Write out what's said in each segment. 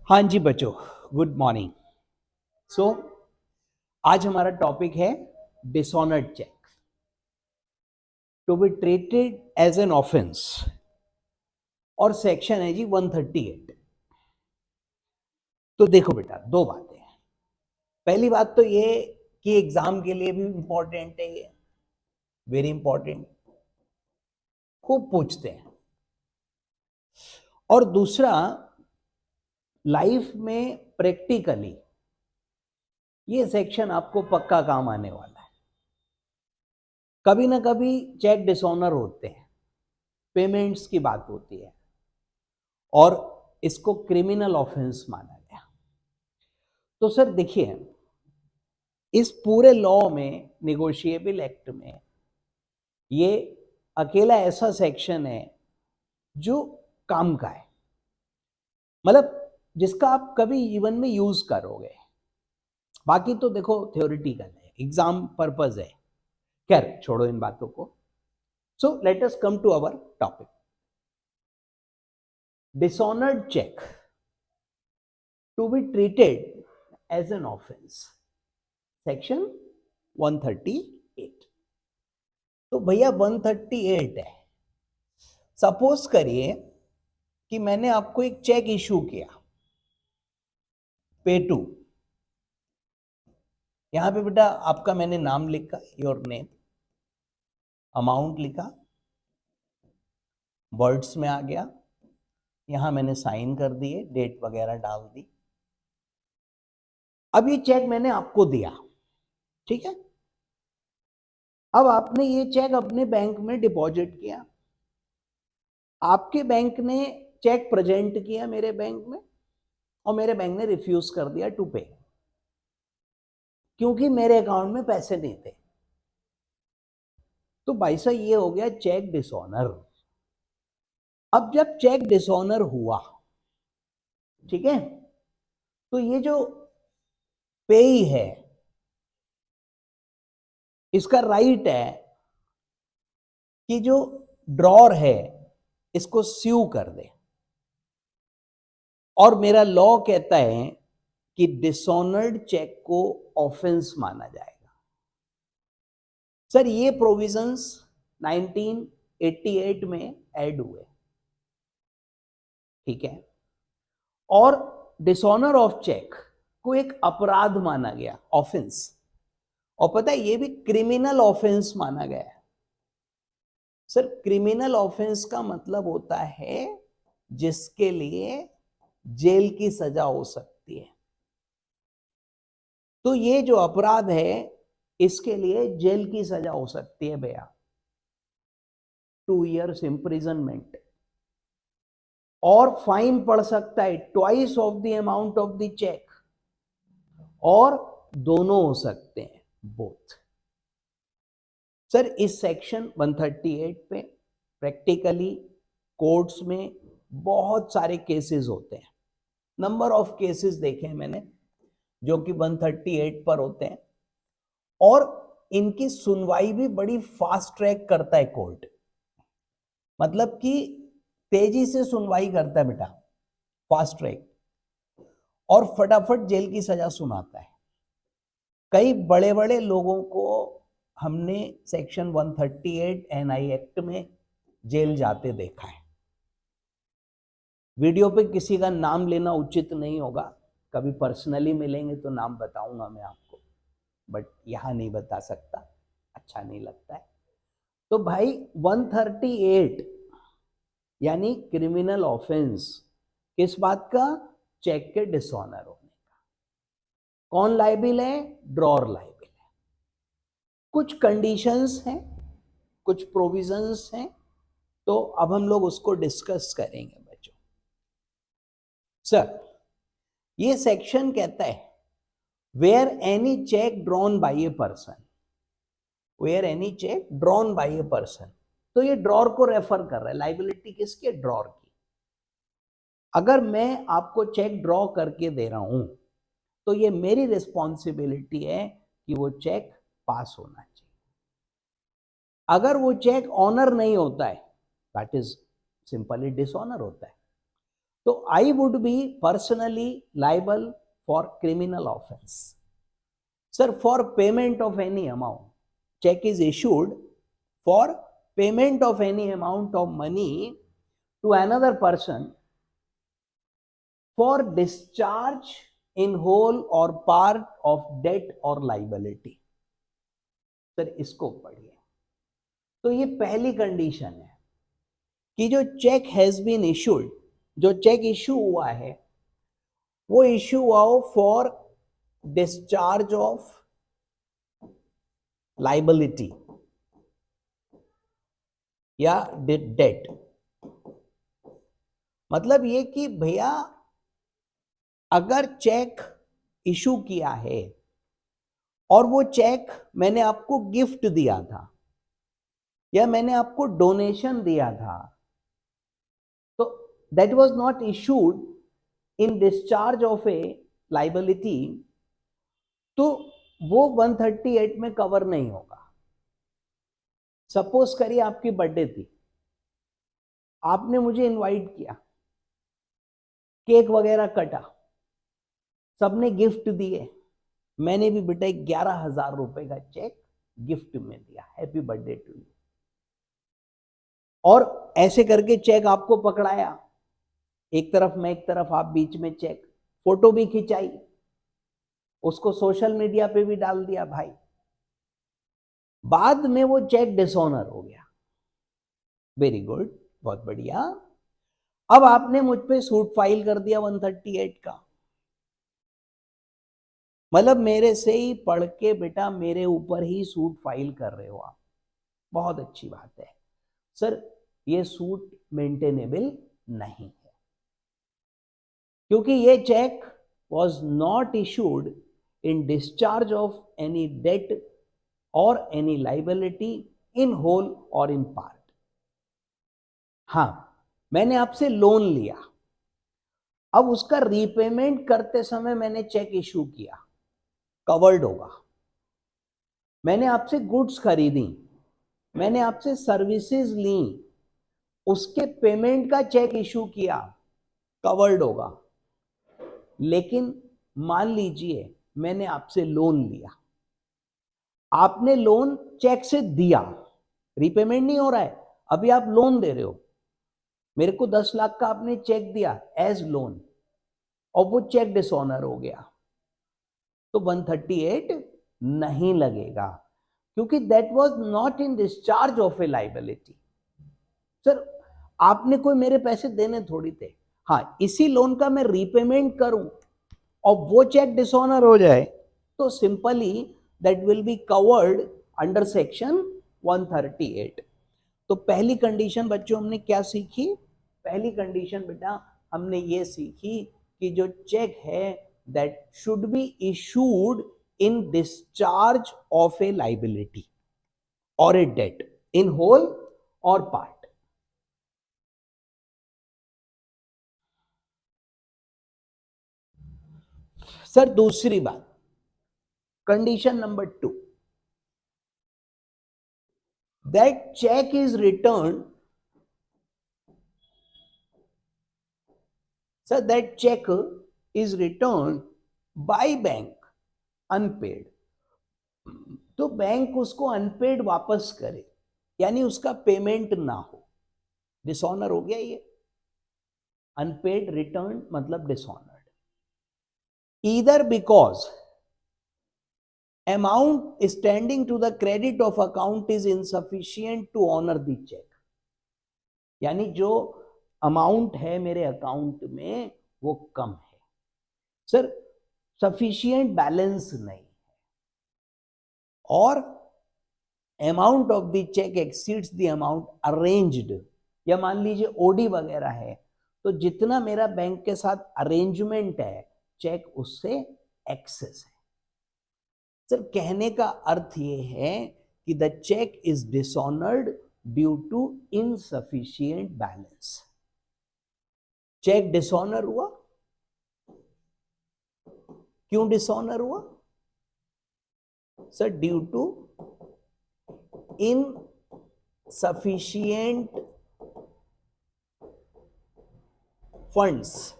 हाँ जी बच्चों, good morning. सो आज हमारा टॉपिक है dishonoured cheque to be treated as an offence और सेक्शन है जी 138। तो देखो बेटा, दो बातें हैं। पहली बात तो ये कि एग्जाम के लिए भी इंपॉर्टेंट है, ये वेरी इंपॉर्टेंट, खूब पूछते हैं। और दूसरा, लाइफ में प्रैक्टिकली ये सेक्शन आपको पक्का काम आने वाला है। कभी ना कभी चेक डिसऑनर होते हैं, पेमेंट्स की बात होती है और इसको क्रिमिनल ऑफेंस माना गया। तो सर देखिए, इस पूरे लॉ में, निगोशिएबल एक्ट में, ये अकेला ऐसा सेक्शन है जो काम का है, मतलब जिसका आप कभी जीवन में यूज करोगे। बाकी तो देखो थ्योरेटिकल है, एग्जाम पर्पज है। खैर छोड़ो इन बातों को। So let us come to our topic, dishonoured cheque to be treated as an offence, section 138। तो भैया 138 है। सपोज करिए कि मैंने आपको एक चेक इशू किया, पे टू। यहां पे बेटा आपका मैंने नाम लिखा, योर नेम, अमाउंट लिखा, वर्ड्स में आ गया, यहां मैंने साइन कर दिए, डेट वगैरह डाल दी। अब ये चेक मैंने आपको दिया, ठीक है। अब आपने ये चेक अपने बैंक में डिपॉजिट किया, आपके बैंक ने चेक प्रेजेंट किया मेरे बैंक में और मेरे बैंक ने रिफ्यूज कर दिया टू पे, क्योंकि मेरे अकाउंट में पैसे नहीं थे। तो भाई साहब ये हो गया चेक डिसऑनर। अब जब चेक डिसऑनर हुआ, ठीक है, तो ये जो पेई है, इसका राइट है कि जो ड्रॉर है इसको स्यू कर दे। और मेरा लॉ कहता है कि डिसऑनर्ड चेक को ऑफेंस माना जाएगा। सर ये प्रोविजंस 1988 में ऐड हुए, ठीक है। और डिसऑनर ऑफ चेक को एक अपराध माना गया, ऑफेंस। और पता है ये भी क्रिमिनल ऑफेंस माना गया है। सर क्रिमिनल ऑफेंस का मतलब होता है जिसके लिए जेल की सजा हो सकती है। तो ये जो अपराध है इसके लिए जेल की सजा हो सकती है भैया, 2 years इम्प्रिजनमेंट, और फाइन पड़ सकता है twice of the amount of the cheque, और दोनों हो सकते हैं, बोथ। सर इस सेक्शन 138 पे प्रैक्टिकली कोर्ट्स में बहुत सारे केसेस होते हैं। नंबर ऑफ केसेस देखे हैं मैंने जो कि 138 पर होते हैं, और इनकी सुनवाई भी बड़ी फास्ट ट्रैक करता है कोर्ट, मतलब कि तेजी से सुनवाई करता है बेटा, फास्ट ट्रैक, और फटाफट जेल की सजा सुनाता है। कई बड़े बड़े लोगों को हमने सेक्शन 138 एनआई एक्ट में जेल जाते देखा है। वीडियो पे किसी का नाम लेना उचित नहीं होगा, कभी पर्सनली मिलेंगे तो नाम बताऊंगा मैं आपको, बट यहां नहीं बता सकता, अच्छा नहीं लगता है। तो भाई 138 यानी क्रिमिनल ऑफेंस, किस बात का? चेक के डिसऑनर होने का। कौन लायबिल है? ड्रॉर लायबिल है। कुछ कंडीशंस हैं, कुछ प्रोविजंस हैं, तो अब हम लोग उसको डिस्कस करेंगे बच्चों। सर ये सेक्शन कहता है where any cheque drawn by a person, where any cheque drawn by a person, तो ये ड्रॉर को रेफर कर रहा है। लाइबिलिटी किसकी है? ड्रॉर की। अगर मैं आपको चेक ड्रॉ करके दे रहा हूं तो ये मेरी रिस्पॉन्सिबिलिटी है कि वो चेक पास होना चाहिए। अगर वो चेक ऑनर नहीं होता है, दैट इज सिंपली डिसऑनर होता है। तो I would be personally liable for criminal offence. Sir, for payment of any amount, check is issued for payment of any amount of money to another person for discharge in whole or part of debt or liability. Sir, इसको पढ़िए. तो ये पहली condition है कि जो check has been issued, जो check issue हुआ है वो इशू हुआ फॉर डिस्चार्ज ऑफ लाइबिलिटी या डेट. मतलब ये कि भैया अगर चेक इशू किया है और वो चेक मैंने आपको गिफ्ट दिया था या मैंने आपको डोनेशन दिया था, तो that was not issued in discharge of a liability, तो वो 138 में कवर नहीं होगा. सपोज करिए आपकी बर्थडे थी, आपने मुझे इनवाइट किया, केक वगैरह कटा, सबने गिफ्ट दिए, मैंने भी बेटा 11,000 रुपए का चेक गिफ्ट में दिया, हैप्पी बर्थडे टू यू. और ऐसे करके चेक आपको पकड़ाया, एक तरफ मैं एक तरफ आप बीच में चेक, फोटो भी खिंचाई, उसको सोशल मीडिया पे भी डाल दिया भाई. बाद में वो चेक डिसऑनर हो गया. वेरी गुड, बहुत बढ़िया. अब आपने मुझ पे सूट फाइल कर दिया 138 का. मतलब मेरे से ही पढ़ के बेटा मेरे ऊपर ही सूट फाइल कर रहे हो आप. बहुत अच्छी बात है. सर, ये सूट मेंटेनेबल नहीं है क्योंकि ये cheque was not issued in discharge of any debt और एनी लाइबिलिटी इन होल और इन पार्ट. हाँ, मैंने आपसे लोन लिया, अब उसका रीपेमेंट करते समय मैंने चेक इशू किया, कवर्ड होगा. मैंने आपसे गुड्स खरीदी, मैंने आपसे सर्विसेज ली, उसके पेमेंट का चेक इशू किया, कवर्ड होगा. लेकिन मान लीजिए मैंने आपसे लोन लिया, आपने लोन चेक से दिया, रीपेमेंट नहीं हो रहा है, अभी आप लोन दे रहे हो, मेरे को 10 लाख का आपने चेक दिया एज लोन और वो चेक डिसऑनर हो गया, तो 138 नहीं लगेगा क्योंकि that was not in discharge of a liability. Sir, आपने कोई मेरे पैसे देने थोड़ी थे. हाँ, इसी लोन का मैं रीपेमेंट करूं और वो चेक डिसऑनर हो जाए तो simply that will be covered under section 138. तो पहली कंडीशन बच्चों हमने क्या सीखी? पहली कंडीशन बेटा हमने ये सीखी कि जो चेक है that should be issued in discharge of a liability और ए डेट इन होल और पार्ट. सर, दूसरी बात, condition number 2, that cheque is return. Sir, that cheque is return by bank unpaid. तो बैंक उसको unpaid वापस करे, यानी उसका पेमेंट ना हो, डिसऑनर हो गया ये. अनपेड रिटर्न मतलब dishonoured. Either because amount standing to the credit of account is insufficient to honor the check. यानी जो अमाउंट है मेरे अकाउंट में वो कम है. सर, सफिशिएंट बैलेंस नहीं है और amount of the cheque exceeds the amount arranged, या मान लीजिए ओडी वगैरह है, तो जितना मेरा बैंक के साथ अरेंजमेंट है चेक उससे एक्सेस है. सर, कहने का अर्थ ये है कि the cheque is dishonoured due to insufficient balance. Cheque dishonour हुआ, क्यों डिसऑनर हुआ? Sir, due to insufficient funds,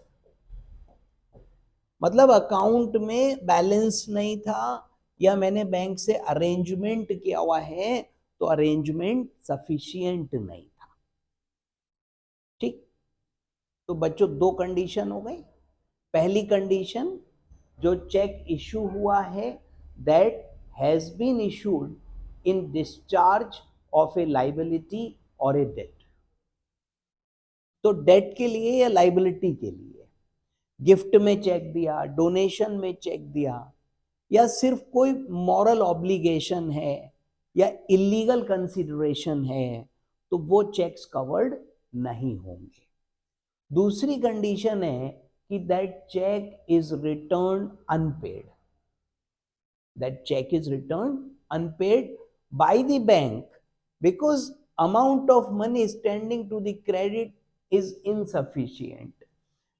मतलब अकाउंट में बैलेंस नहीं था या मैंने बैंक से अरेंजमेंट किया हुआ है तो अरेंजमेंट सफिशिएंट नहीं था। ठीक, तो बच्चों दो कंडीशन हो गई। पहली कंडीशन, जो चेक इशू हुआ है that has been issued in discharge of a liability और ए डेट। तो डेट के लिए या लाइबिलिटी के लिए, गिफ्ट में चेक दिया, डोनेशन में चेक दिया, या सिर्फ कोई मॉरल ऑब्लिगेशन है या इलीगल कंसिडरेशन है, तो वो चेक्स कवर्ड नहीं होंगे। दूसरी कंडीशन है कि that cheque is return unpaid, that cheque is return unpaid by the bank because amount of money standing to the credit is insufficient.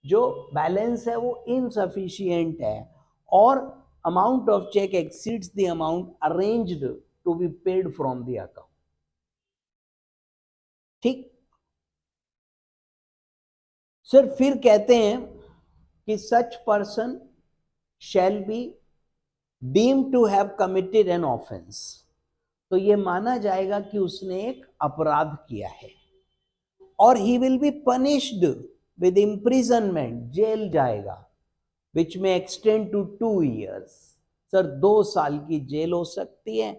जो बैलेंस है वो इनसफिशिएंट है और amount of cheque exceeds the amount arranged to be paid from the account. ठीक sir, फिर कहते हैं कि such person shall be deemed to have committed an offence. तो ये माना जाएगा कि उसने एक अपराध किया है और he will be punished with imprisonment, jail जाएगा, विच में एक्सटेंड टू 2 years। सर 2 साल की जेल हो सकती है,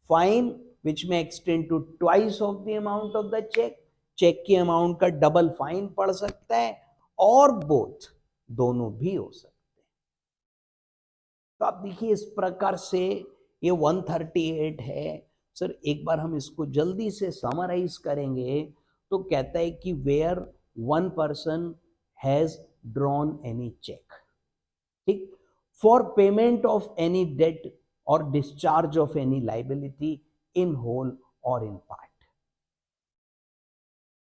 फाइन विच में extend to twice of the amount of the cheque, cheque की अमाउंट का डबल फाइन पड़ सकता है, और बोथ, दोनों भी हो सकते हैं। तो आप देखिए इस प्रकार से ये 138 है। सर एक बार हम इसको जल्दी से समराइज करेंगे तो कहता है कि where one person has drawn any cheque, ठीक, for payment of any debt और discharge of any liability in whole और in part,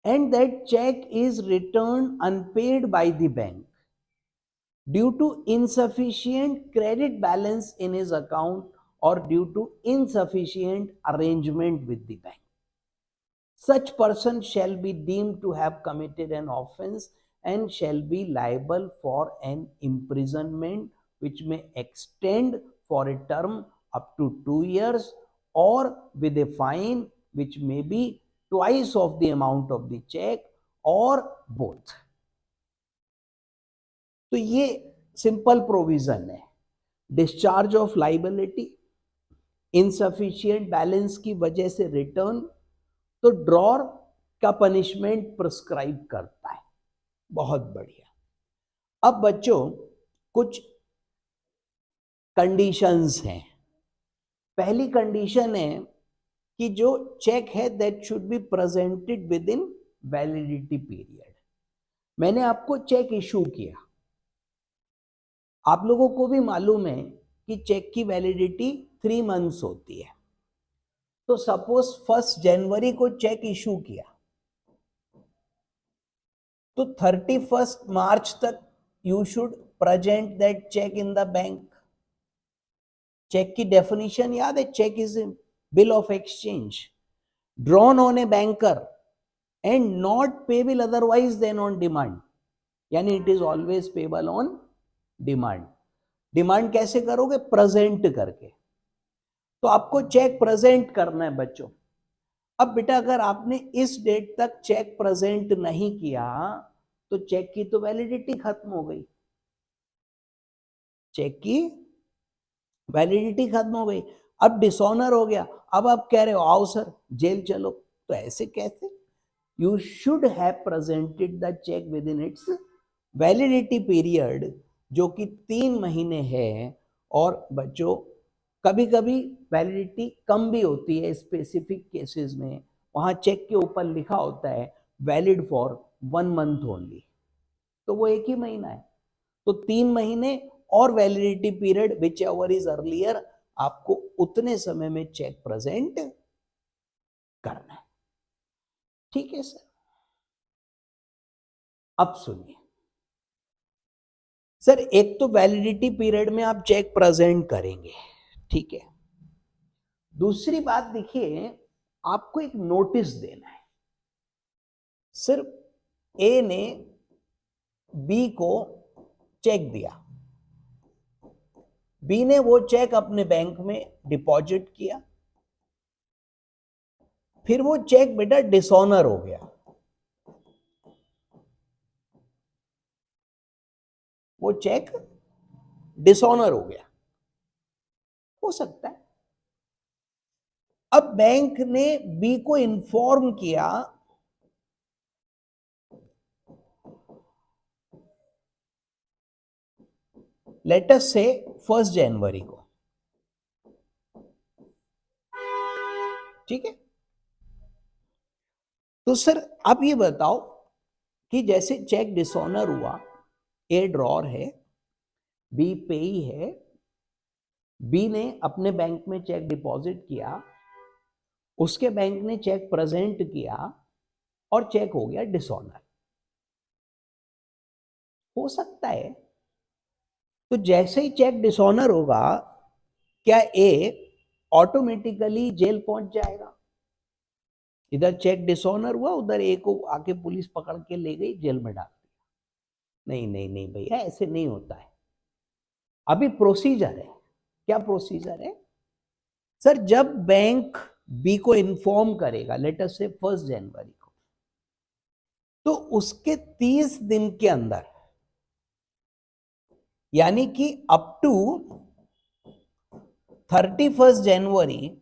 and that check is returned unpaid by the bank due to insufficient credit balance in his account or due to insufficient arrangement with the bank. Such person shall be deemed to have committed an offense and shall be liable for an imprisonment which may extend for a term up to 2 years or with a fine which may be twice of the amount of the check or both। तो ये simple provision है। Discharge of liability, insufficient balance की वजह से return, तो drawer का punishment prescribe करता है। बहुत बढ़िया। अब बच्चों कुछ कंडीशंस हैं। पहली कंडीशन है कि जो चेक है that should be presented with in validity period. मैंने आपको चेक इशू किया, आप लोगों को भी मालूम है कि चेक की वैलिडिटी 3 months होती है। तो सपोज 1 जनवरी को चेक इशू किया तो 31 मार्च तक you should present that cheque in the bank. Cheque की डेफिनेशन याद है, cheque is bill of exchange drawn on a banker and not payable otherwise than on demand, यानी it is always payable on demand. Demand कैसे करोगे? Present करके। तो आपको check present करना है बच्चों। अब बेटा अगर आपने इस डेट तक चेक प्रेजेंट नहीं किया तो चेक की तो वैलिडिटी खत्म हो गई, चेक की वैलिडिटी खत्म हो गई। अब डिसऑनर हो गया, अब आप कह रहे हो आओ सर जेल चलो, तो ऐसे कैसे? You should have presented the cheque within its validity period, जो कि 3 महीने है। और बच्चों कभी कभी वैलिडिटी कम भी होती है, स्पेसिफिक केसेस में वहां चेक के ऊपर लिखा होता है वैलिड फॉर 1 month ओनली, तो वो 1 ही महीना है। तो 3 महीने और validity period which ever is earlier, आपको उतने समय में चेक प्रेजेंट करना है। ठीक है सर। अब सुनिए सर, एक तो वैलिडिटी पीरियड में आप चेक प्रेजेंट करेंगे, ठीक है। दूसरी बात देखिए, आपको एक नोटिस देना है। सिर्फ ए ने बी को चेक दिया, बी ने वो चेक अपने बैंक में डिपॉजिट किया, फिर वो चेक बेटा डिसऑनर हो गया, वो चेक डिसऑनर हो गया, हो सकता है। अब बैंक ने बी को इन्फॉर्म किया लेट अस से 1 जनवरी को, ठीक है। तो सर आप ये बताओ कि जैसे चेक डिसऑनर हुआ, ए ड्रॉर है, बी पेई है, बी ने अपने बैंक में चेक डिपॉजिट किया, उसके बैंक ने चेक प्रेजेंट किया और चेक हो गया डिसऑनर, हो सकता है। तो जैसे ही चेक डिसऑनर होगा, क्या ए ऑटोमेटिकली जेल पहुंच जाएगा? इधर चेक डिसऑनर हुआ, उधर ए को आके पुलिस पकड़ के ले गई, जेल में डाल दिया? नहीं नहीं नहीं भैया, ऐसे नहीं होता है। अभी प्रोसीजर है। क्या प्रोसीजर है सर? जब बैंक बी को इन्फॉर्म करेगा लेट अस से 1 जनवरी को, तो उसके 30 दिन के अंदर, यानी कि अप टू 31 जनवरी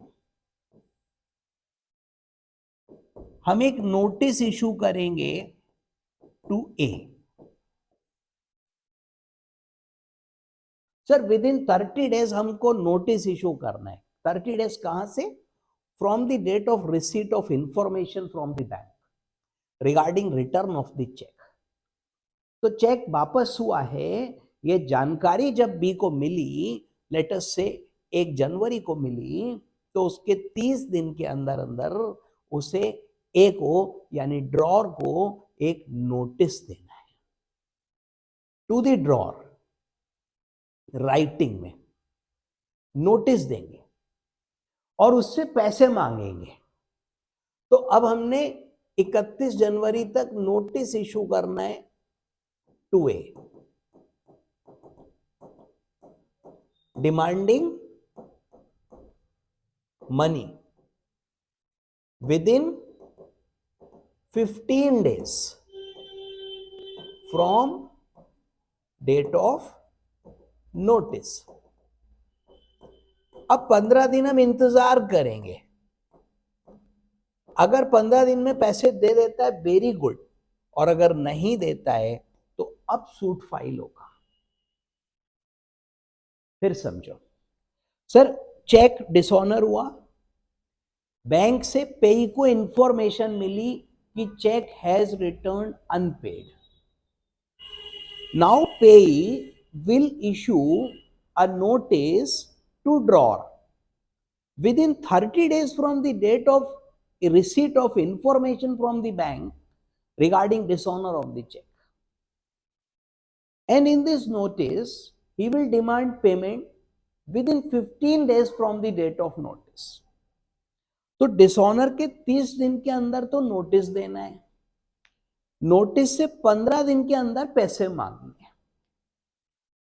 हम एक नोटिस इशू करेंगे to A. Sir within 30 days हमको नोटिस इशू करना है। 30 डेज कहां से? From the date of receipt of information from the bank regarding return of the cheque. तो चेक वापस हुआ है, ये जानकारी जब बी को मिली, लेट अस से 1 जनवरी को मिली, तो उसके 30 दिन के अंदर अंदर उसे ए को यानी ड्रॉर को एक नोटिस देना है टू द ड्रॉर, राइटिंग में नोटिस देंगे और उससे पैसे मांगेंगे। तो अब हमने 31 जनवरी तक नोटिस इशू करना है to A, demanding money within 15 days from date of notice। अब 15 दिन हम इंतजार करेंगे, अगर 15 दिन में पैसे दे देता है वेरी गुड, और अगर नहीं देता है तो अब सूट फाइल होगा। फिर समझो सर, चेक डिसऑनर हुआ, बैंक से पेई को इंफॉर्मेशन मिली कि cheque has return unpaid. Now payee will issue a notice to drawer within 30 days from the date of receipt of information from the bank regarding dishonor of the check. And in this notice, he will demand payment within 15 days from the date of notice. तो dishonour के 30 दिन के अंदर तो notice देना है, notice से 15 दिन के अंदर पैसे मांगने हैं।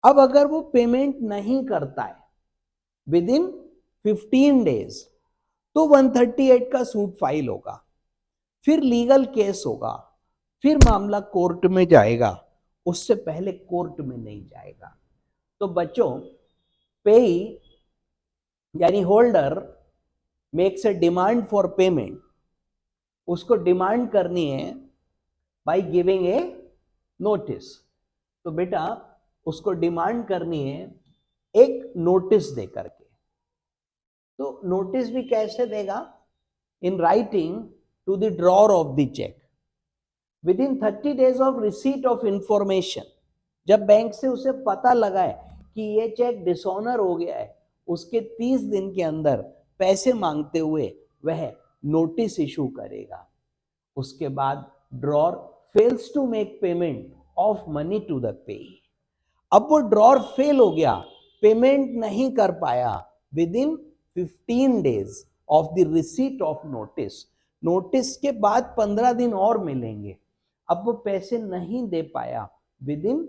अब अगर वो पेमेंट नहीं करता है विद इन 15 डेज, तो 138 का सूट फाइल होगा, फिर लीगल केस होगा, फिर मामला कोर्ट में जाएगा, उससे पहले कोर्ट में नहीं जाएगा। तो बच्चों, पेई यानी holder makes a demand for payment, उसको डिमांड करनी है बाय गिविंग ए नोटिस। तो बेटा उसको डिमांड करनी है एक नोटिस दे करके। तो नोटिस भी कैसे देगा? In writing to the drawer of the cheque within 30 days of receipt of information. जब बैंक से उसे पता लगा है कि ये चेक डिसऑनर हो गया है, उसके 30 दिन के अंदर पैसे मांगते हुए वह नोटिस इशू करेगा। उसके बाद drawer fails to make payment of money to the payee. अब वो ड्रॉर फेल हो गया, पेमेंट नहीं कर पाया with in 15 days of the receipt of notice. Notice के बाद 15 दिन और मिलेंगे। अब वो पैसे नहीं दे पाया, विद इन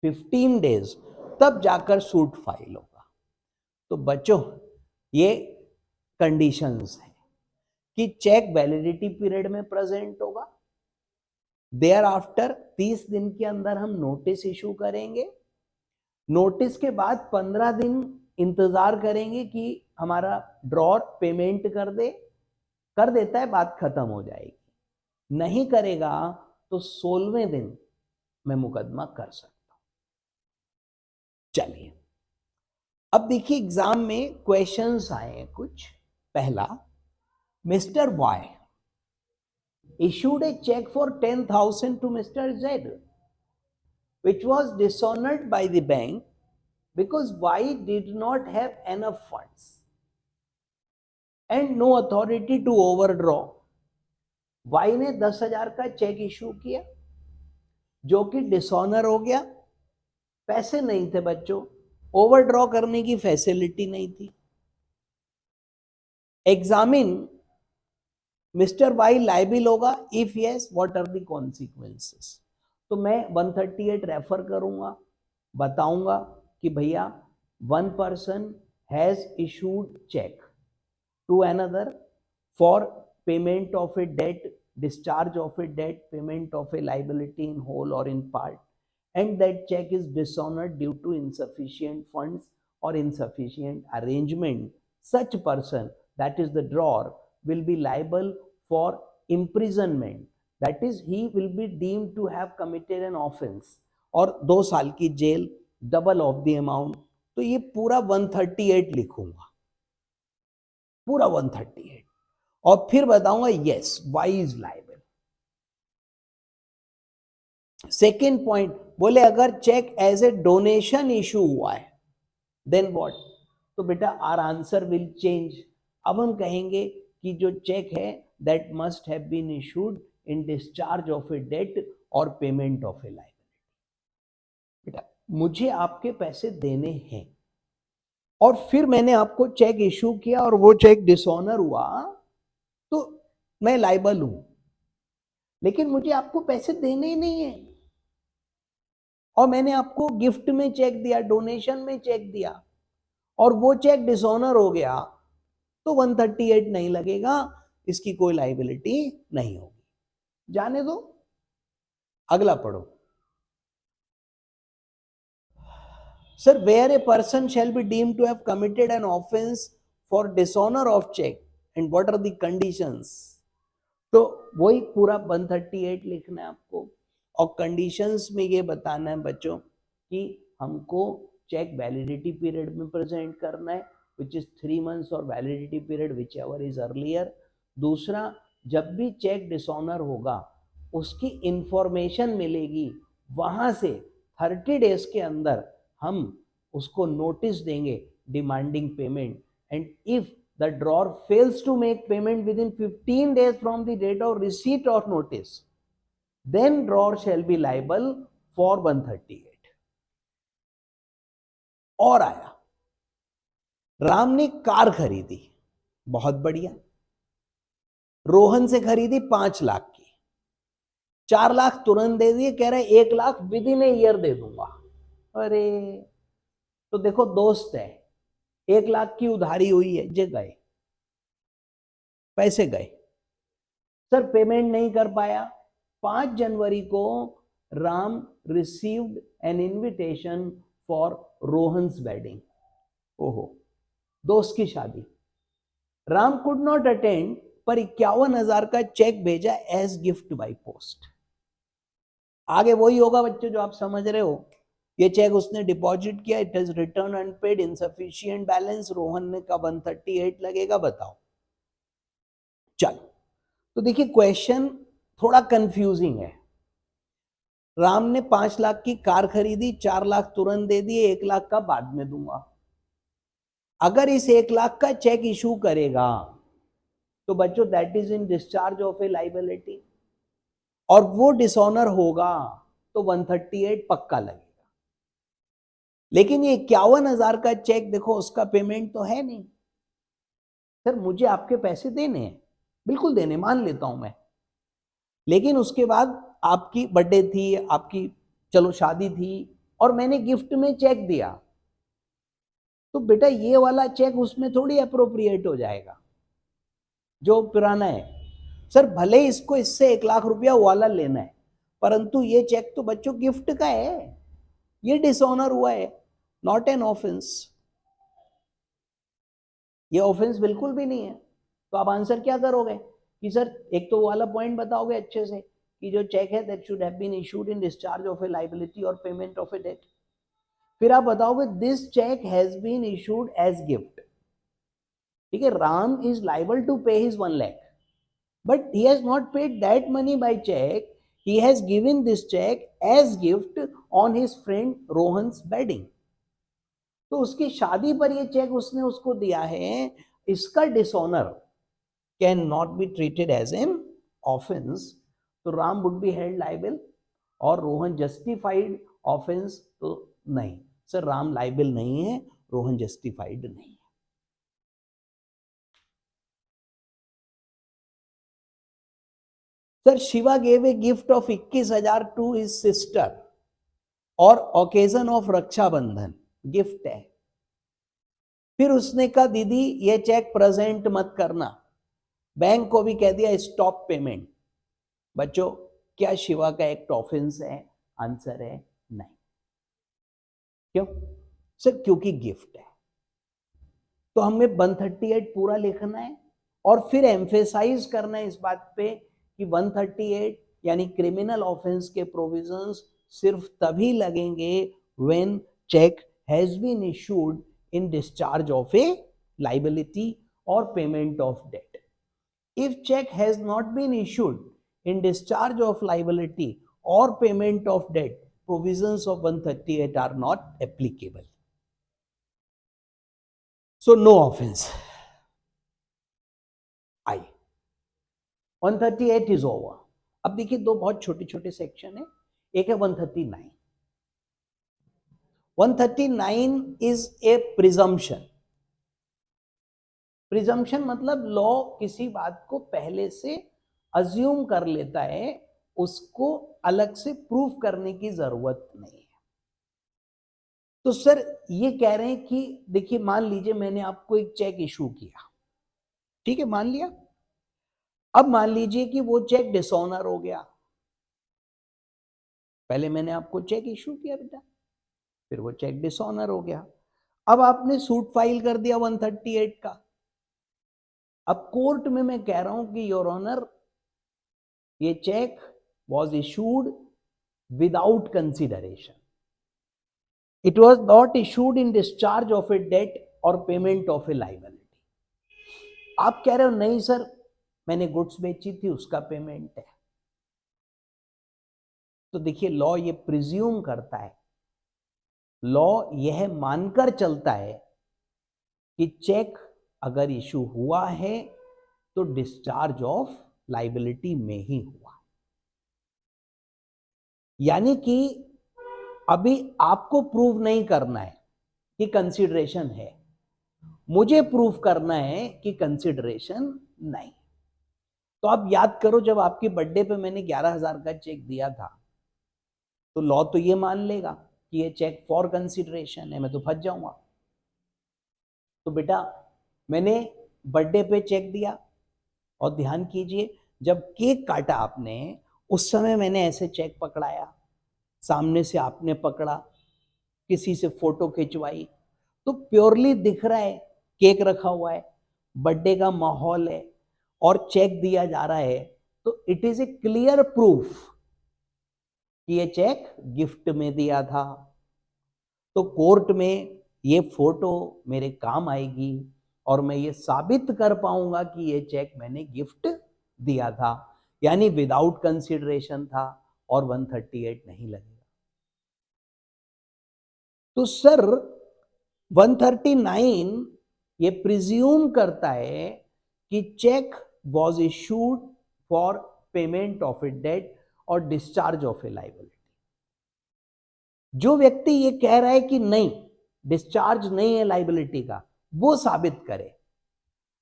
15 डेज, तब जाकर सूट फाइल होगा। तो बच्चों ये कंडीशंस है कि चेक वैलिडिटी पीरियड में प्रेजेंट होगा, देयर आफ्टर 30 दिन के अंदर हम नोटिस इशू करेंगे, नोटिस के बाद 15 दिन इंतजार करेंगे कि हमारा ड्रॉर पेमेंट कर देता है, बात खत्म हो जाएगी, नहीं करेगा तो 16वें दिन मैं मुकदमा कर सकता हूं। चलिए अब देखिए एग्जाम में क्वेश्चंस आए हैं कुछ। पहला, mister Y issued a check for 10,000 to Mr. Z, which was dishonored by the bank because Y did not have enough funds and no authority to overdraw. Y ने 10,000 का चेक इशू किया जो कि dishonour हो गया, पैसे नहीं थे बच्चों, ओवरड्रॉ करने की फैसिलिटी नहीं थी। एग्जामिन मिस्टर वाई लाइबिल होगा, if yes what are the consequences. तो मैं 138 रेफर करूंगा, बताऊंगा कि भैया one person has issued cheque to another for payment of a debt, discharge of a debt, payment of a liability in whole or in part, and that check is dishonored due to insufficient funds or insufficient arrangement, such person, that is the drawer, will be liable for imprisonment, that is he will be deemed to have committed an offense, और 2 साल की जेल, double of the amount. तो ये पूरा 138 लिखूंगा, पूरा 138, और फिर बताऊंगा yes Y is liable. Second point बोले अगर cheque as a donation issue हुआ है देन व्हाट, तो बेटा आर आंसर विल चेंज। अब हम कहेंगे कि जो चेक है that must have been issued in discharge of a debt और पेमेंट ऑफ ए लायबिलिटी। बेटा मुझे आपके पैसे देने हैं और फिर मैंने आपको चेक इशू किया और वो चेक डिसऑनर हुआ, तो मैं लायबल हूं, लेकिन मुझे आपको पैसे देने ही नहीं है और मैंने आपको गिफ्ट में चेक दिया, डोनेशन में चेक दिया और वो चेक डिसऑनर हो गया, तो 138 नहीं लगेगा, इसकी कोई लायबिलिटी नहीं होगी। जाने दो, अगला पढ़ो। Sir where a person shall be deemed to have committed an offence for dishonour of cheque and what are the conditions, तो वही पूरा 138 लिखना है आपको, और कंडीशंस में ये बताना है बच्चों कि हमको चेक वैलिडिटी पीरियड में प्रेजेंट करना है विच इज 3 months और validity period which ever is earlier. दूसरा, जब भी चेक डिसऑनर होगा उसकी इंफॉर्मेशन मिलेगी, वहां से 30 days के अंदर हम उसको नोटिस देंगे demanding payment, and if the drawer fails to make payment within 15 days from the date of receipt or notice, then drawer shall be liable for 138। और आया, राम ने कार खरीदी, बहुत बढ़िया, रोहन से खरीदी 5 लाख की, 4 लाख तुरंत दे दिए, कह रहे 1 lakh within a year दे दूंगा। अरे तो देखो दोस्त है, 1 लाख की उधारी हुई है, जे गए पैसे गए, सर पेमेंट नहीं कर पाया। 5 जनवरी को Ram received an invitation for Rohan's wedding, ओहो दोस्त की शादी, राम कुड नॉट अटेंड, पर 51,000 का चेक भेजा एज गिफ्ट बाय पोस्ट। आगे वही होगा बच्चों जो आप समझ रहे हो, ये चेक उसने डिपॉजिट किया, it is return unpaid, insufficient balance, Rohan ने का 138 लगेगा, बताओ। चलो तो देखिए क्वेश्चन थोड़ा कंफ्यूजिंग है। राम ने 5 लाख की कार खरीदी, 4 लाख तुरंत दे दिए, 1 लाख का बाद में दूंगा। अगर इस 1 लाख का चेक इशू करेगा तो बच्चों that is in discharge of a liability, और वो डिसऑनर होगा तो 138 पक्का लगेगा। लेकिन ये 51,000 का चेक देखो, उसका पेमेंट तो है नहीं। सर मुझे आपके पैसे देने हैं, बिल्कुल देने, मान लेता हूं मैं, लेकिन उसके बाद आपकी बर्थडे थी, आपकी चलो शादी थी, और मैंने गिफ्ट में चेक दिया, तो बेटा ये वाला चेक उसमें थोड़ी अप्रोप्रिएट हो जाएगा जो पुराना है। सर भले इसको इससे 1 लाख रुपया वाला लेना है, परंतु ये चेक तो बच्चों गिफ्ट का है, ये डिसऑनर हुआ है, नॉट एन ऑफेंस। ये ऑफेंस बिल्कुल भी नहीं है। तो आप आंसर क्या करोगे कि सर एक तो वाला पॉइंट बताओगे अच्छे से कि जो चेक है that should have been issued in discharge of a liability और पेमेंट ऑफ ए डेट। फिर आप बताओगे this cheque has been issued as gift. ठीक है, Ram is liable to pay his 1 lakh, but he has not paid that money by check. He has given this check as gift on his friend Rohan's wedding. तो उसकी शादी पर ये check उसने उसको दिया है, इसका dishonour can not be treated as an offence, तो Ram would be held liable, और रोहन जस्टिफाइड ऑफेंस तो नहीं। सर राम लाइबल नहीं है, रोहन जस्टिफाइड नहीं है। Sir Shiva gave a gift of 21,000 to his sister और ओकेजन ऑफ रक्षाबंधन, गिफ्ट है। फिर उसने कहा दीदी ये चेक प्रेजेंट मत करना, बैंक को भी कह दिया स्टॉप पेमेंट। बच्चों क्या शिवा का एक्ट ऑफेंस है? आंसर है नहीं। क्यों? सर क्योंकि गिफ्ट है। तो हमें 138 पूरा लिखना है और फिर एम्फेसाइज करना है इस बात पे कि 138 यानी क्रिमिनल ऑफेंस के प्रोविजंस सिर्फ तभी लगेंगे when cheque has been issued in discharge of a liability और payment of debt. If cheque has not been issued in discharge of liability और payment of debt, provisions of 138 are not applicable. So no offense. I 138 is over. अब देखिए दो बहुत छोटे छोटे section है, एक है 139. 139 is a presumption. प्रिजम्पशन मतलब लॉ किसी बात को पहले से अज्यूम कर लेता है, उसको अलग से प्रूफ करने की जरूरत नहीं है। तो सर ये कह रहे हैं कि देखिए मान लीजिए मैंने आपको एक चेक इशू किया, ठीक है, मान लिया। अब मान लीजिए कि वो चेक डिसऑनर हो गया। पहले मैंने आपको चेक इशू किया बेटा, फिर वो चेक डिसऑनर हो गया। अब आपने सूट फाइल कर दिया 138 का। अब कोर्ट में मैं कह रहा हूं कि योर ऑनर ये cheque was issued without consideration, it was not issued in discharge of a debt और पेमेंट ऑफ ए लायबिलिटी। आप कह रहे हो नहीं सर मैंने गुड्स बेची थी उसका पेमेंट है। तो देखिए लॉ ये प्रिज्यूम करता है, लॉ यह मानकर चलता है कि चेक अगर इशू हुआ है तो डिस्चार्ज ऑफ लायबिलिटी में ही हुआ। यानी कि अभी आपको प्रूव नहीं करना है कि कंसिडरेशन है, मुझे प्रूव करना है कि कंसिडरेशन नहीं। तो आप याद करो जब आपकी बर्थडे पे मैंने 11,000 का चेक दिया था, तो लॉ तो ये मान लेगा कि ये चेक फॉर कंसिडरेशन है, मैं तो फंस जाऊंगा। तो बेटा मैंने बर्थडे पे चेक दिया, और ध्यान कीजिए जब केक काटा आपने उस समय मैंने ऐसे चेक पकड़ाया, सामने से आपने पकड़ा, किसी से फोटो खिंचवाई, तो प्योरली दिख रहा है केक रखा हुआ है, बर्थडे का माहौल है और चेक दिया जा रहा है, तो it is a clear proof कि ये चेक गिफ्ट में दिया था। तो कोर्ट में ये फोटो मेरे काम आएगी और मैं ये साबित कर पाऊंगा कि ये चेक मैंने गिफ्ट दिया था, यानी विदाउट कंसिडरेशन था और 138 नहीं लगेगा। तो सर 139 ये प्रिज्यूम करता है कि cheque was issued for payment of a debt और डिस्चार्ज ऑफ ए लायबिलिटी। जो व्यक्ति ये कह रहा है कि नहीं डिस्चार्ज नहीं है लायबिलिटी का, वो साबित करे।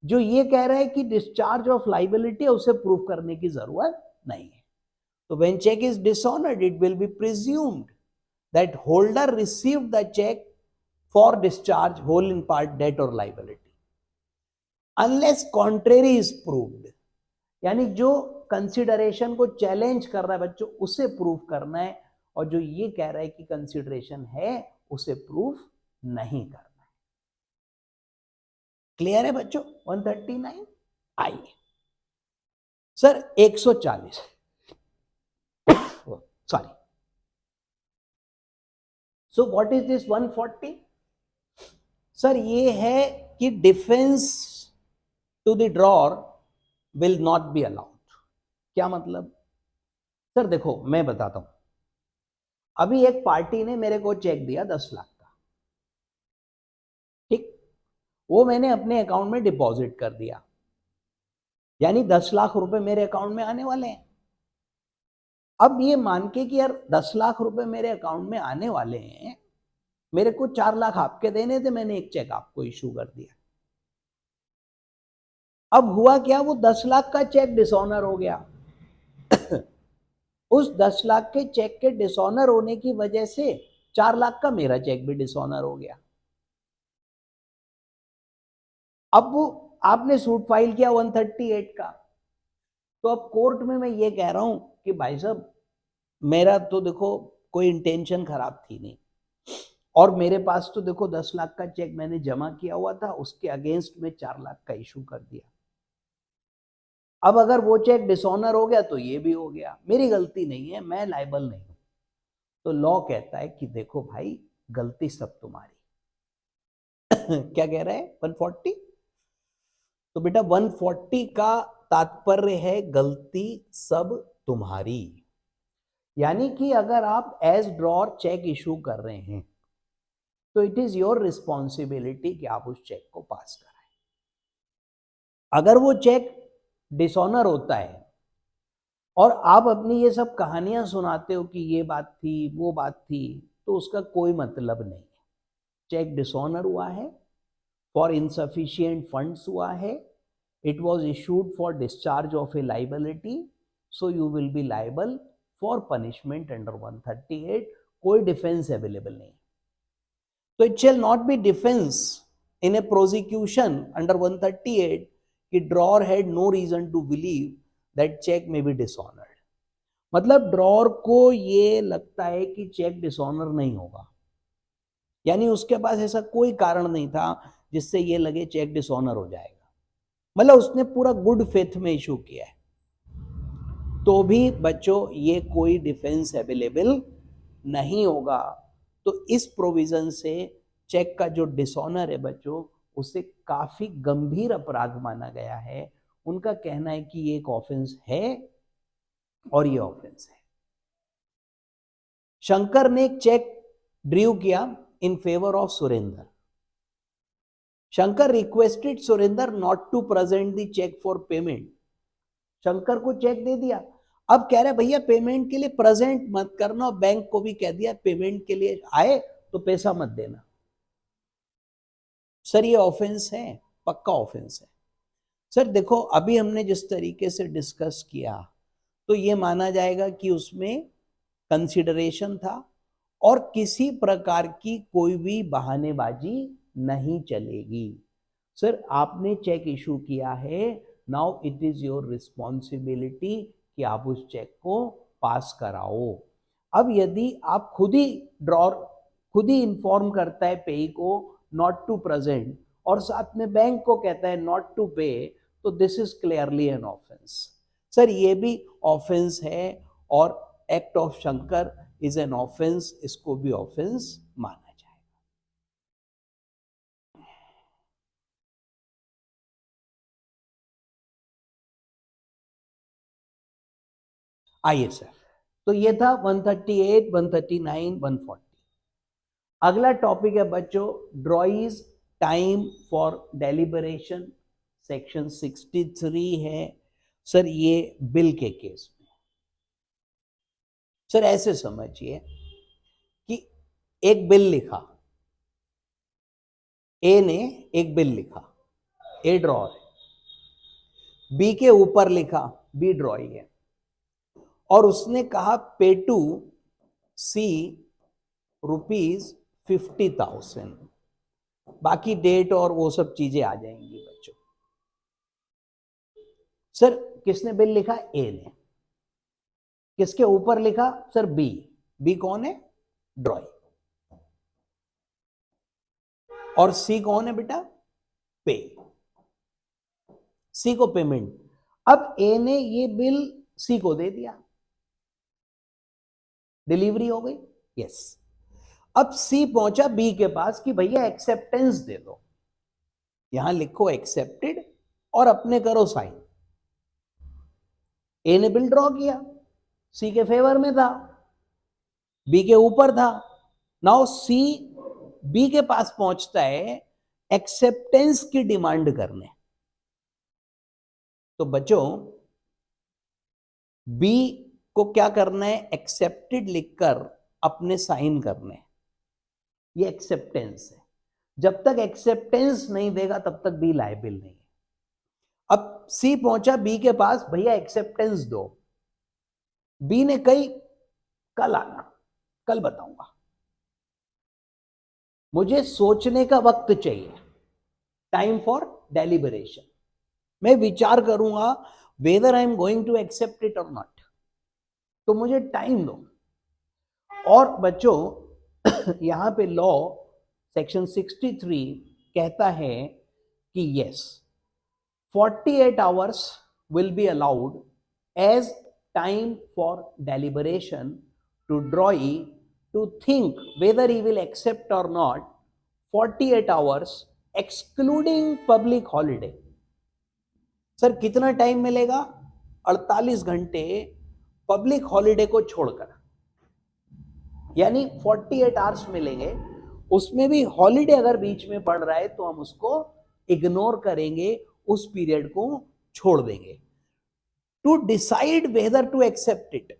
जो ये कह रहा है कि डिस्चार्ज ऑफ लायबिलिटी है उसे प्रूफ करने की जरूरत नहीं है। So when check is dishonored, it will be presumed that holder received the check for discharge, whole in part, debt or liability, unless contrary is proved. यानी जो कंसिडरेशन को चैलेंज कर रहा है बच्चों, उसे प्रूव करना है, और जो ये कह रहा है कि कंसिडरेशन है, उसे प्रूफ नहीं करना है। क्लियर है बच्चों? 139। आइए sir 140, sorry, so what is this 140? Sir ये है कि defence to the drawer will not be allowed. क्या मतलब? सर देखो मैं बताता हूं, अभी एक पार्टी ने मेरे को चेक दिया 10 लाख का, ठीक, वो मैंने अपने अकाउंट में डिपॉजिट कर दिया, यानी 10 लाख रुपए मेरे अकाउंट में आने वाले हैं। अब ये मान के कि यार 10 लाख रुपए मेरे अकाउंट में आने वाले हैं, मेरे को 4 लाख आपके देने थे, मैंने एक चेक आपको इशू कर दिया। अब हुआ क्या, वो 10 लाख का चेक डिसऑनर हो गया। उस 10 लाख के चेक के डिसऑनर होने की वजह से 4 लाख का मेरा चेक भी डिसऑनर हो गया। अब वो आपने सूट फाइल किया 138 का, तो अब कोर्ट में मैं ये कह रहा हूं कि भाई साहब मेरा तो देखो कोई इंटेंशन खराब थी नहीं, और मेरे पास तो देखो 10 लाख का चेक मैंने जमा किया हुआ था, उसके अगेंस्ट में 4 लाख का इशू कर दिया। अब अगर वो चेक डिसऑनर हो गया तो ये भी हो गया, मेरी गलती नहीं है, मैं लायबल नहीं हूं। तो लॉ कहता है कि देखो भाई गलती सब तुम्हारी। क्या कह रहा है 140? तो बेटा 140 का तात्पर्य है गलती सब तुम्हारी, यानी कि अगर आप एज ड्रॉर चेक इशू कर रहे हैं तो इट इज योर रिस्पॉन्सिबिलिटी कि आप उस चेक को पास कराएं। अगर वो चेक डिसऑनर होता है और आप अपनी ये सब कहानियां सुनाते हो कि ये बात थी वो बात थी, तो उसका कोई मतलब नहीं है। चेक डिसऑनर हुआ है, फॉर इनसफिशिएंट फंड्स हुआ है, it was issued for discharge of a liability, so you will be liable for punishment under 138। कोई डिफेंस अवेलेबल नहीं, तो it shall not be defence in a prosecution under 138 कि drawer had no reason to believe that cheque may be dishonoured. मतलब drawer को ये लगता है कि चेक डिसऑनर नहीं होगा, यानी उसके पास ऐसा कोई कारण नहीं था जिससे ये लगे चेक डिसऑनर हो जाएगा, मतलब उसने पूरा गुड फेथ में इशू किया है, तो भी बच्चों ये कोई डिफेंस अवेलेबल नहीं होगा। तो इस प्रोविजन से चेक का जो डिसऑनर है बच्चों, उसे काफी गंभीर अपराध माना गया है। उनका कहना है कि ये एक ऑफेंस है और ये ऑफेंस है। शंकर ने एक चेक ड्रू किया in favour of Surendra. Shankar requested Surendra not to present the cheque for payment. Shankar को चेक दे दिया, अब कह रहे भैया पेमेंट के लिए प्रेजेंट मत करना, और बैंक को भी कह दिया पेमेंट के लिए आए तो पैसा मत देना। सर ये ऑफेंस है, पक्का ऑफेंस है। सर देखो अभी हमने जिस तरीके से डिस्कस किया तो ये माना जाएगा कि उसमें कंसिडरेशन था और किसी प्रकार की कोई भी बहानेबाजी नहीं चलेगी। सर आपने चेक इशू किया है, now it is your responsibility कि आप उस चेक को पास कराओ। अब यदि आप खुद ही इन्फॉर्म करता है पेई को नॉट टू प्रेजेंट और साथ में बैंक को कहता है नॉट टू पे, तो this is clearly an offence. Sir ये भी ऑफेंस है और act of Shankar is an offence, इसको भी ऑफेंस माना जाएगा। आइए सर, तो ये था 138, 139, 140। अगला टॉपिक है बच्चों ड्रॉइज टाइम फॉर डेलिबरेशन, सेक्शन 63 है। सर ये बिल के केस में, सर ऐसे समझिए कि एक बिल लिखा, ए ने एक बिल लिखा, ए ड्रॉर है, बी के ऊपर लिखा, बी ड्रॉइंग है, और उसने कहा पे टू सी ₹50,000, बाकी डेट और वो सब चीजें आ जाएंगी बच्चों। सर किसने बिल लिखा? ए ने। किसके ऊपर लिखा? Sir B. बी कौन है? ड्रॉय। और सी कौन है बेटा? पे। सी को पेमेंट। अब ए ने ये बिल सी को दे दिया, डिलीवरी हो गई। यस। अब सी पहुंचा बी के पास कि भैया एक्सेप्टेंस दे दो, यहां लिखो एक्सेप्टेड और अपने करो साइन। ए ने बिल ड्रॉ किया, सी के फेवर में था, बी के ऊपर था। नाउ सी बी के पास पहुंचता है एक्सेप्टेंस की डिमांड करने। तो बच्चों बी को क्या करना है? एक्सेप्टेड लिखकर अपने साइन करने। ये एक्सेप्टेंस है। जब तक एक्सेप्टेंस नहीं देगा तब तक बी लायबिल नहीं है। अब सी पहुंचा बी के पास, भैया एक्सेप्टेंस दो। बी ने कही कल आना, कल बताऊंगा, मुझे सोचने का वक्त चाहिए, टाइम फॉर डेलिबरेशन। मैं विचार करूंगा whether I am going to accept it और नॉट, तो मुझे टाइम दो। और बच्चों यहां पे लॉ सेक्शन 63 कहता है कि yes 48 hours will be allowed as time for deliberation to drawee to think whether he will accept or not, 48 hours excluding public holiday। Sir कितना टाइम मिलेगा? 48 घंटे पब्लिक हॉलिडे को छोड़कर, यानी 48 आवर्स मिलेंगे। उसमें भी हॉलिडे अगर बीच में पड़ रहा है तो हम उसको इग्नोर करेंगे, उस पीरियड को छोड़ देंगे। To decide whether to accept it,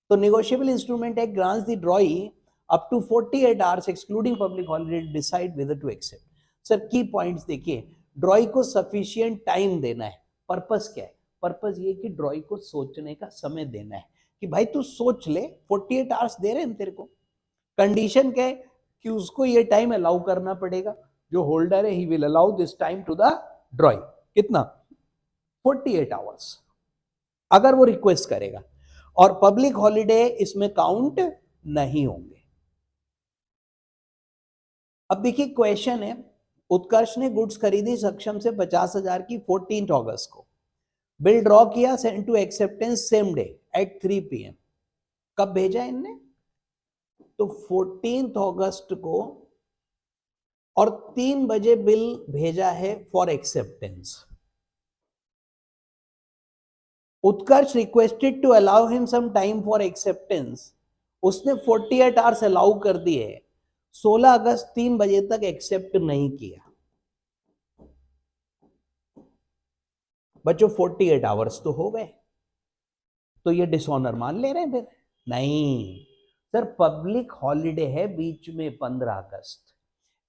तो negotiable instrument act grants the drawee up to 48 hours excluding public holiday decide whether to accept. Sir की पॉइंट्स देखिए, ड्रॉई को सफिशिएंट टाइम देना है। पर्पस क्या है? पर्पस ये कि ड्रॉई को सोचने का समय देना है कि भाई तू सोच ले, 48 आवर्स दे रहे हैं तेरे को। कंडीशन क्या है? कि उसको ये टाइम अलाउ करना पड़ेगा, जो होल्डर है he will allow this time to the drawee. कितना? 48 आवर्स, अगर वो रिक्वेस्ट करेगा। और पब्लिक हॉलिडे इसमें काउंट नहीं होंगे। अब देखिए क्वेश्चन है, उत्कर्ष ने गुड्स खरीदी सक्षम से 50,000 की 14 अगस्त को, बिल ड्रॉ किया, send to acceptance same day at 3 PM। कब भेजा इनने? तो 14 अगस्त को, और 3 बजे बिल भेजा है for acceptance. Utkarsh requested to allow him some time for acceptance, उसने 48 आवर्स अलाउ कर दिए। 16 अगस्त 3 बजे तक एक्सेप्ट नहीं किया। बच्चों 48 आवर्स तो हो गए, तो ये डिसऑनर मान ले रहे हैं फिर? नहीं सर, पब्लिक हॉलिडे है बीच में 15 अगस्त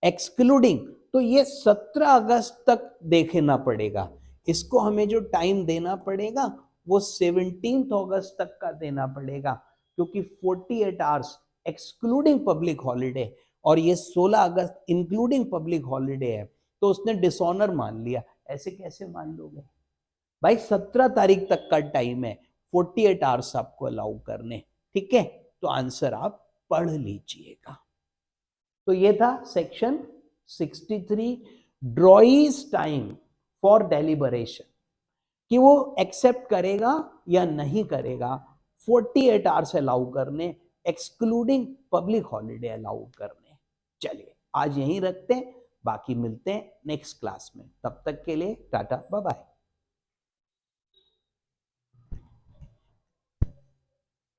एक्सक्लूडिंग, तो ये 17 अगस्त तक देखना पड़ेगा। इसको हमें जो टाइम देना पड़ेगा वो 17 अगस्त तक का देना पड़ेगा, क्योंकि 48 आवर्स एक्सक्लूडिंग पब्लिक हॉलिडे और ये 16 अगस्त इंक्लूडिंग पब्लिक हॉलिडे है, तो उसने डिसऑनर मान लिया। ऐसे कैसे मान लोगे भाई? 17 तारीख तक का टाइम है, 48 आवर्स आपको अलाउ करने। ठीक है, तो आंसर आप पढ़ लीजिएगा। तो ये था सेक्शन 63, ड्रॉईज टाइम फॉर डेलिबरेशन, कि वो एक्सेप्ट करेगा या नहीं करेगा। 48 आवर्स अलाउ करने, एक्सक्लूडिंग पब्लिक हॉलिडे अलाउ करने। चलिए आज यहीं रखते हैं, बाकी मिलते हैं नेक्स्ट क्लास में। तब तक के लिए टाटा बाय बाय।